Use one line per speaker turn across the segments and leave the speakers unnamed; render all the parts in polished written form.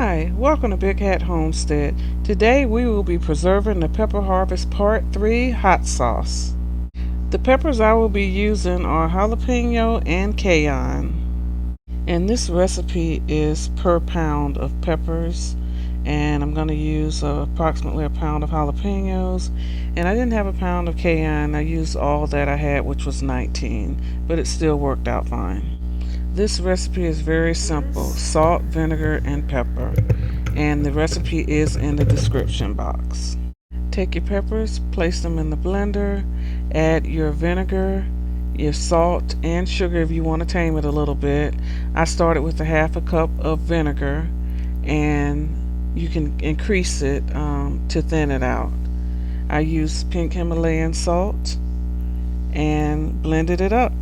Hi, welcome to Big Hat Homestead. Today we will be preserving the Pepper Harvest Part 3 hot sauce. The peppers I will be using are jalapeno and cayenne. And this recipe is per pound of peppers. And I'm going to use approximately a pound of jalapenos. And I didn't have a pound of cayenne. I used all that I had, which was 19. But it still worked out fine. This recipe is very simple: salt, vinegar, and pepper. And the recipe is in the description box. Take your peppers, place them in the blender, add your vinegar, your salt, and sugar if you want to tame it a little bit. I started with a half a cup of vinegar, and you can increase it to thin it out. I used pink Himalayan salt and blended it up.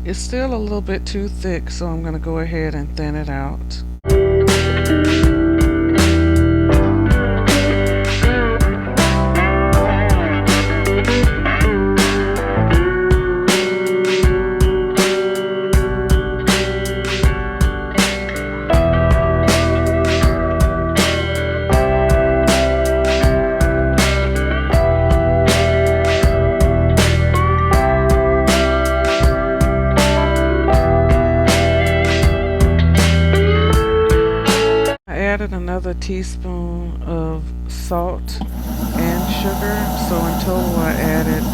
It's still a little bit too thick, so I'm going to go ahead and thin it out. Added another teaspoon of salt and sugar, so in total I added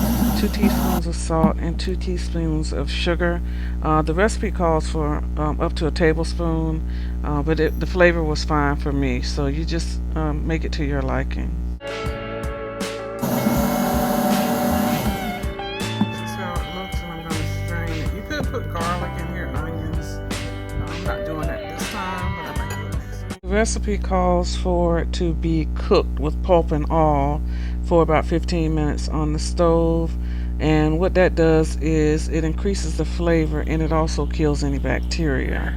2 teaspoons of salt and 2 teaspoons of sugar. The recipe calls for up to a tablespoon, but the flavor was fine for me, so you just make it to your liking. This is how it looks, and I'm going to strain it. You could put garlic in here, onions. I'm not doing that this time, but I might do it next time. The recipe calls for it to be cooked with pulp and all for about 15 minutes on the stove, and what that does is it increases the flavor, and it also kills any bacteria.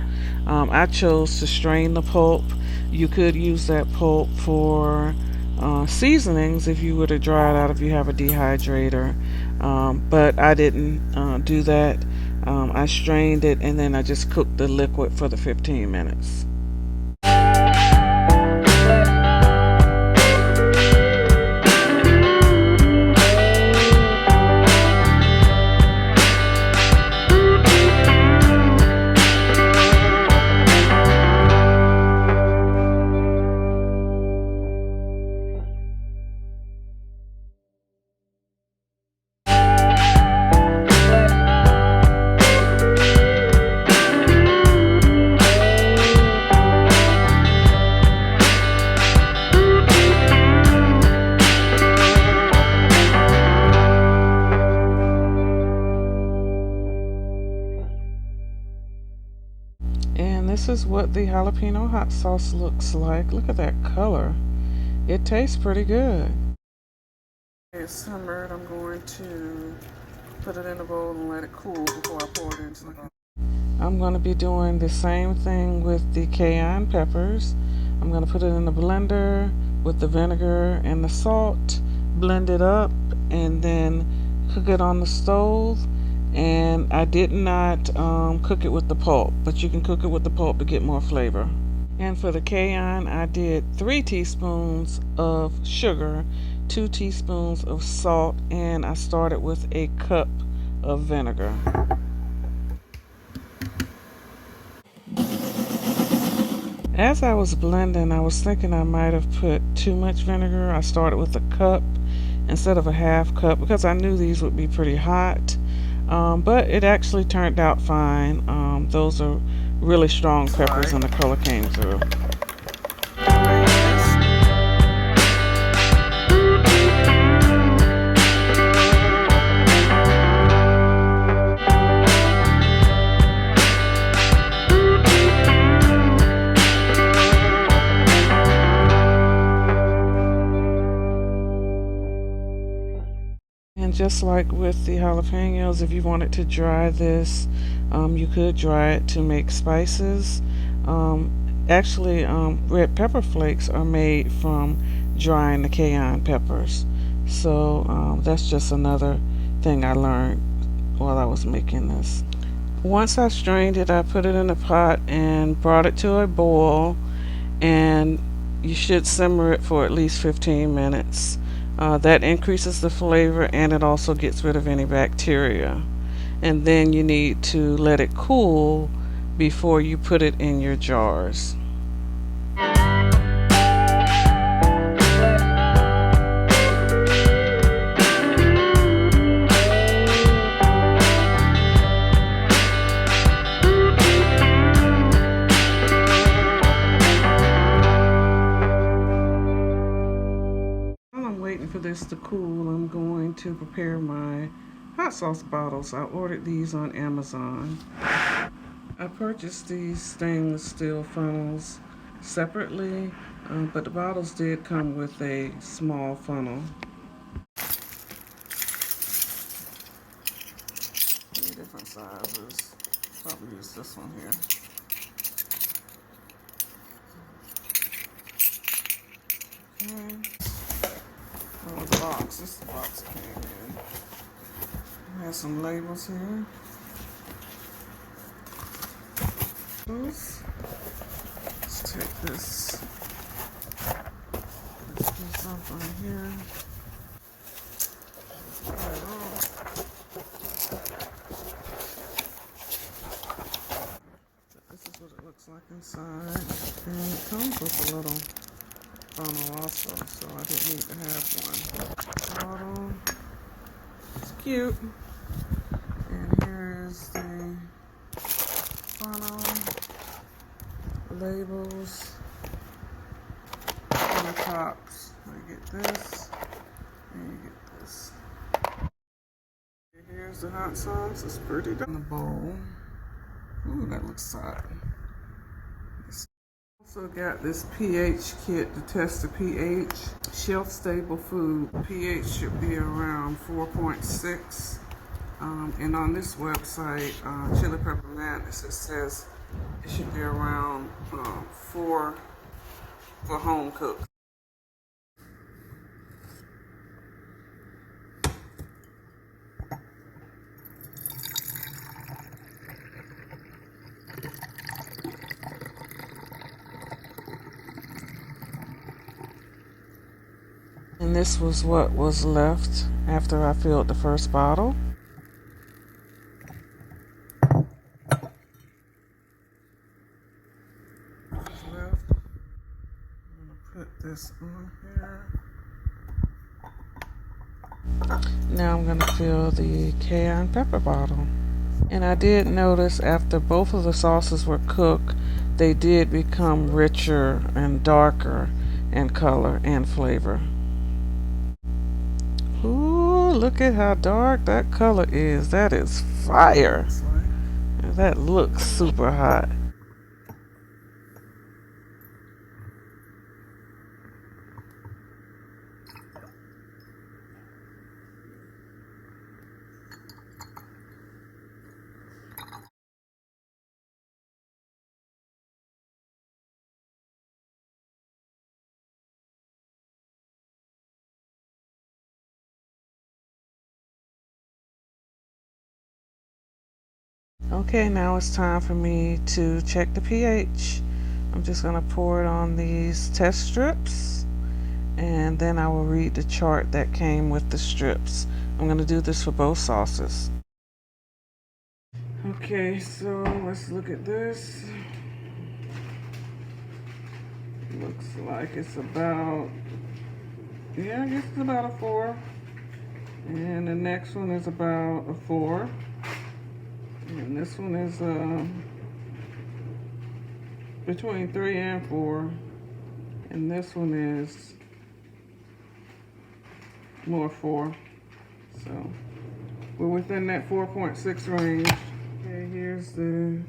I chose to strain the pulp. You could use that pulp for seasonings if you were to dry it out if you have a dehydrator, but I didn't do that. I strained it, and then I just cooked the liquid for the 15 minutes. And this is what the jalapeno hot sauce looks like. Look at that color. It tastes pretty good. It's simmered. I'm going to put it in a bowl and let it cool before I pour it into the bowl. I'm going to be doing the same thing with the cayenne peppers. I'm going to put it in the blender with the vinegar and the salt, blend it up, and then cook it on the stove. And I did not cook it with the pulp, but you can cook it with the pulp to get more flavor. And for the cayenne, I did 3 teaspoons of sugar, 2 teaspoons of salt, and I started with a cup of vinegar. As I was blending, I was thinking I might have put too much vinegar. I started with a cup instead of a half cup because I knew these would be pretty hot. But it actually turned out fine. Those are really strong peppers, and the color came through. And just like with the jalapenos, if you wanted to dry this, You could dry it to make spices. Actually, red pepper flakes are made from drying the cayenne peppers. So that's just another thing I learned while I was making this. Once I strained it, I put it in a pot and brought it to a boil, and you should simmer it for at least 15 minutes. That increases the flavor and it also gets rid of any bacteria. And then you need to let it cool before you put it in your jars. While I'm waiting for this to cool, I'm going to prepare my hot sauce bottles. I ordered these on Amazon. I purchased these stainless steel funnels separately, but the bottles did come with a small funnel. Three different sizes. Probably use this one here. Okay. Oh, the box. This is the box it came in. It has some labels here. Let's take this piece off right here. Pull it off. This is what it looks like inside. And it comes with a little funnel also, so I didn't need to have one. Bottle. It's cute. And here is the funnel, labels, and the tops. You get this, and you get this. Here's the hot sauce. It's pretty done. In the bowl. Ooh, that looks hot. Also got this pH kit to test the pH. Shelf stable food. pH should be around 4.6. And on this website, Chili Pepper Madness, it says it should be around 4 for home cook. And this was what was left after I filled the first bottle. What's left? I'm gonna put this on here. Now I'm gonna fill the cayenne pepper bottle. And I did notice after both of the sauces were cooked, they did become richer and darker in color and flavor. Ooh, look at how dark that color is. That is fire. That looks super hot. Okay, now it's time for me to check the pH. I'm just going to pour it on these test strips, and then I will read the chart that came with the strips. I'm going to do this for both sauces. Okay, so let's look at this. Looks like it's about, yeah, I guess it's about a 4. And the next one is about a 4. And this one is between 3 and 4. And this one is more 4. So we're within that 4.6 range. Okay, here's the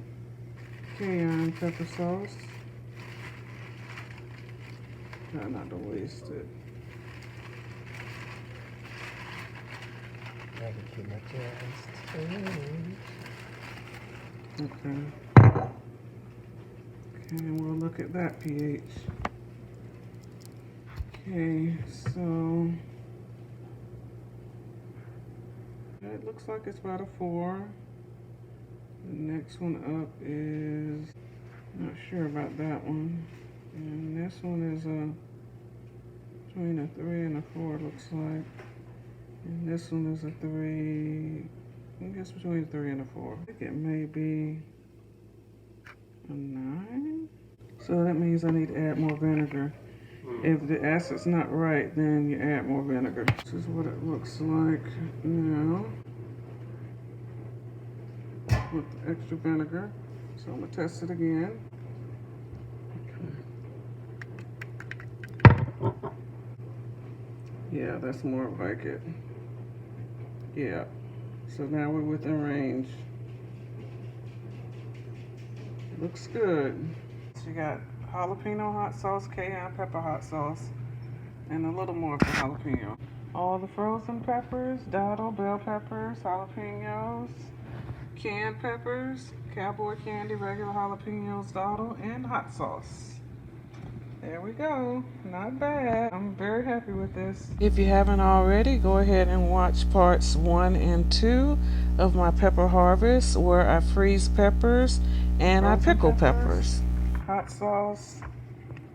cayenne pepper sauce. Try not to waste it.
I can keep my chest.
Okay. And we'll look at that pH. Okay, so it looks like it's about a 4. The next one up is, not sure about that one. And this one is between a 3 and a 4, looks like. And this one is a 3, I guess between a 3 and a 4. I think it may be a 9. So that means I need to add more vinegar. If the acid's not right, then you add more vinegar. This is what it looks like now with the extra vinegar. So I'm gonna test it again. Yeah, that's more like it. Yeah. So now we're within range. Looks good. So you got jalapeno hot sauce, cayenne pepper hot sauce, and a little more of the jalapeno. All the frozen peppers, dottle, bell peppers, jalapenos, canned peppers, cowboy candy, regular jalapenos, dottle, and hot sauce. There we go. Not bad. I'm very happy with this. If you haven't already, go ahead and watch parts 1 and 2 of my pepper harvest, where I freeze peppers and I pickle peppers. Hot sauce,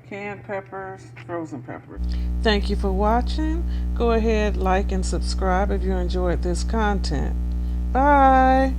canned peppers, frozen peppers. Thank you for watching. Go ahead, like and subscribe if you enjoyed this content. Bye.